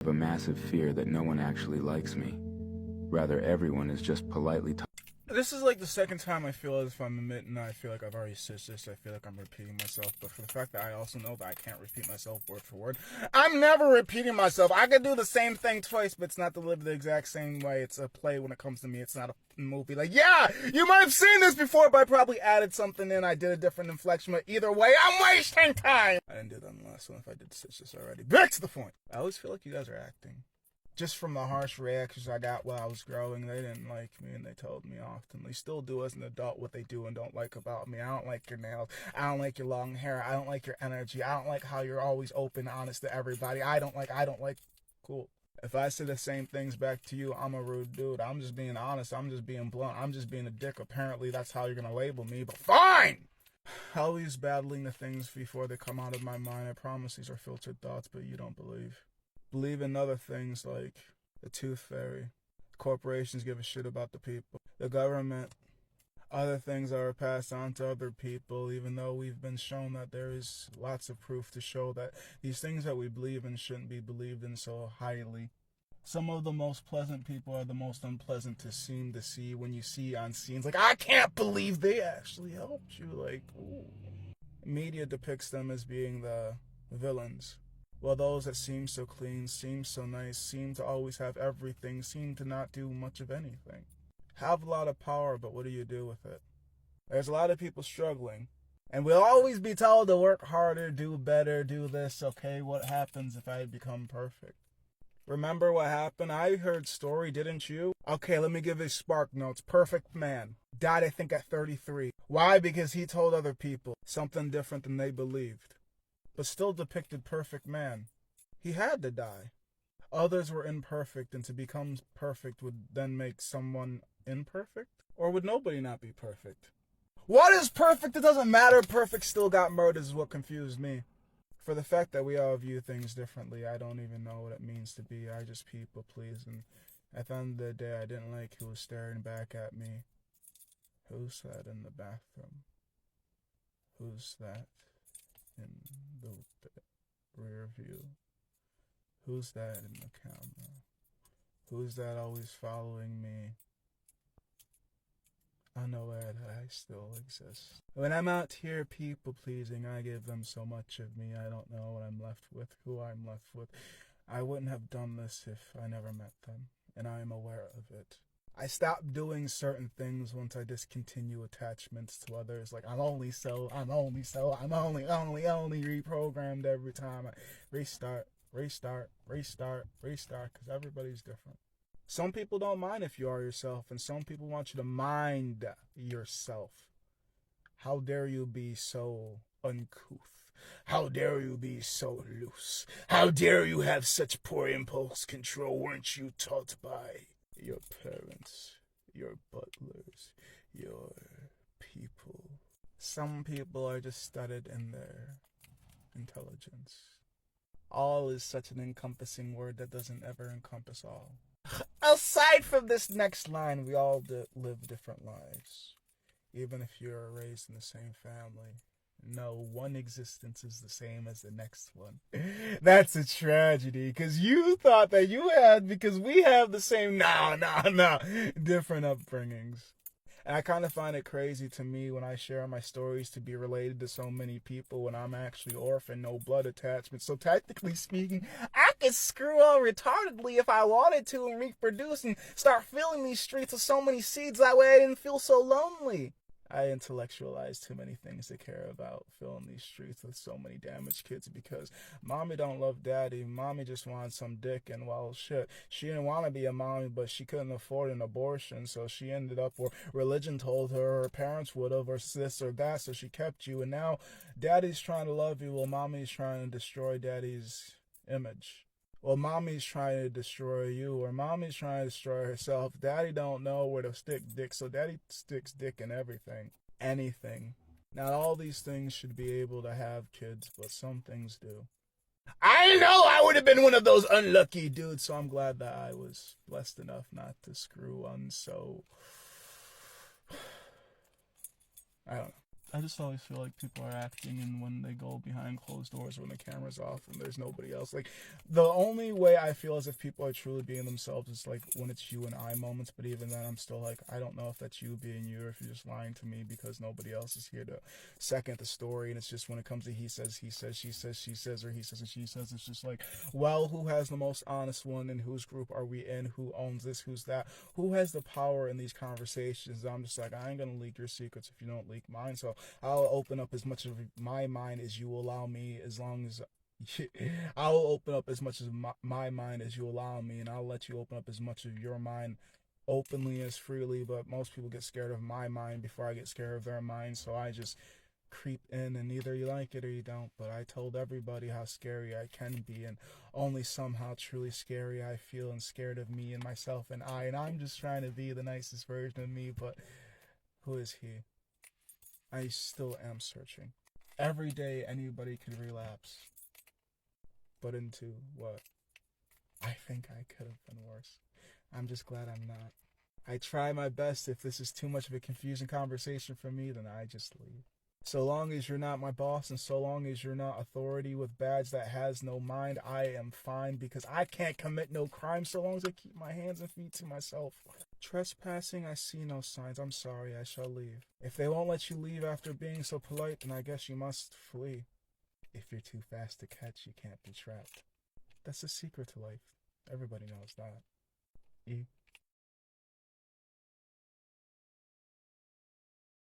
have a massive fear that no one actually likes me. Rather, everyone is just politely This is like the second time I feel as if I'm admitting I feel like I've already said this. I feel like I'm repeating myself, but for the fact that I also know that I can't repeat myself word for word, I'm never repeating myself. I could do the same thing twice, but it's not delivered the exact same way. It's a play when it comes to me. It's not a movie. Like, yeah, you might have seen this before, but I probably added something in. I did a different inflection, but either way, I'm wasting time. I didn't do that in the last one if I did this already. Back to the point. I always feel like you guys are acting. Just from the harsh reactions I got while I was growing, they didn't like me, and they told me often. They still do as an adult what they do and don't like about me. I don't like your nails. I don't like your long hair. I don't like your energy. I don't like how you're always open, honest to everybody. I don't like. Cool. If I say the same things back to you, I'm a rude dude. I'm just being honest. I'm just being blunt. I'm just being a dick. Apparently, that's how you're going to label me, but fine! Always battling the things before they come out of my mind. I promise these are filtered thoughts, but you don't believe. Believe in other things like the tooth fairy. Corporations give a shit about the people. The government. Other things are passed on to other people, even though we've been shown that there is lots of proof to show that these things that we believe in shouldn't be believed in so highly. Some of the most pleasant people are the most unpleasant to seem to see when you see on scenes. Like, I can't believe they actually helped you. Like, ooh. Media depicts them as being the villains. While those that seem so clean, seem so nice, seem to always have everything, seem to not do much of anything. Have a lot of power, but what do you do with it? There's a lot of people struggling. And we'll always be told to work harder, do better, do this. Okay, what happens if I become perfect? Remember what happened? I heard story, didn't you? Okay, let me give you spark notes. Perfect man. Died, I think, at 33. Why? Because he told other people something different than they believed. But still depicted perfect man. He had to die. Others were imperfect, and to become perfect would then make someone imperfect? Or would nobody not be perfect? What is perfect? It doesn't matter. Perfect still got murdered is what confused me. For the fact that we all view things differently, I don't even know what it means to be. I just people please, and at the end of the day, I didn't like who was staring back at me. Who's that in the bathroom? Who's that in the rear view? Who's that in the camera? Who's that always following me? Unaware that I still exist. When I'm out here people pleasing, I give them so much of me. I don't know what I'm left with, who I'm left with. I wouldn't have done this if I never met them, and I am aware of it. I stopped doing certain things once I discontinue attachments to others. Like, I'm only reprogrammed every time I restart, because everybody's different. Some people don't mind if you are yourself, and some people want you to mind yourself. How dare you be so uncouth? How dare you be so loose? How dare you have such poor impulse control? Weren't you taught by your parents, your butlers, your people? Some people are just studied in their intelligence. All is such an encompassing word that doesn't ever encompass all. Aside from this next line, we all live different lives. Even if you're raised in the same family, no one existence is the same as the next one. That's a tragedy, because you thought that you had, because we have the same, different upbringings. And I kind of find it crazy to me when I share my stories to be related to so many people when I'm actually orphan, no blood attachment. So technically speaking, I could screw all retardedly if I wanted to and reproduce and start filling these streets with so many seeds. That way I didn't feel so lonely. I intellectualize too many things to care about filling these streets with so many damaged kids because mommy don't love daddy. Mommy just wants some dick, and well, shit, she didn't want to be a mommy, but she couldn't afford an abortion, so she ended up where religion told her parents would have, or this or that, so she kept you, and now daddy's trying to love you while mommy's trying to destroy daddy's image. Well, mommy's trying to destroy you, or mommy's trying to destroy herself. Daddy don't know where to stick dick, so daddy sticks dick in everything. Anything. Not all these things should be able to have kids, but some things do. I know I would have been one of those unlucky dudes, so I'm glad that I was blessed enough not to screw one, so I don't know. I just always feel like people are acting, and when they go behind closed doors, when the camera's off and there's nobody else, like, the only way I feel as if people are truly being themselves is like when it's you and I moments. But even then, I'm still like, I don't know if that's you being you or if you're just lying to me because nobody else is here to second the story. And it's just when it comes to he says, she says, or he says and she says, it's just like, well, who has the most honest one, and whose group are we in, who owns this, who's that, who has the power in these conversations? I'm just like, I ain't gonna leak your secrets if you don't leak mine. So I'll open up as much of my mind as you allow me, as long as I'll open up as much of my mind as you allow me, and I'll let you open up as much of your mind openly as freely. But most people get scared of my mind before I get scared of their mind, so I just creep in, and either you like it or you don't. But I told everybody how scary I can be, and only somehow truly scary I feel, and scared of me and myself and I'm just trying to be the nicest version of me. But who is he? I still am searching. Every day anybody could relapse, but into what I think I could have been worse. I'm just glad I'm not. I try my best. If this is too much of a confusing conversation for me, then I just leave. So long as you're not my boss, and so long as you're not authority with badge that has no mind, I am fine, because I can't commit no crime so long as I keep my hands and feet to myself. Trespassing, I see no signs. I'm sorry, I shall leave. If they won't let you leave after being so polite, then I guess you must flee. If you're too fast to catch, you can't be trapped. That's the secret to life. Everybody knows that. E.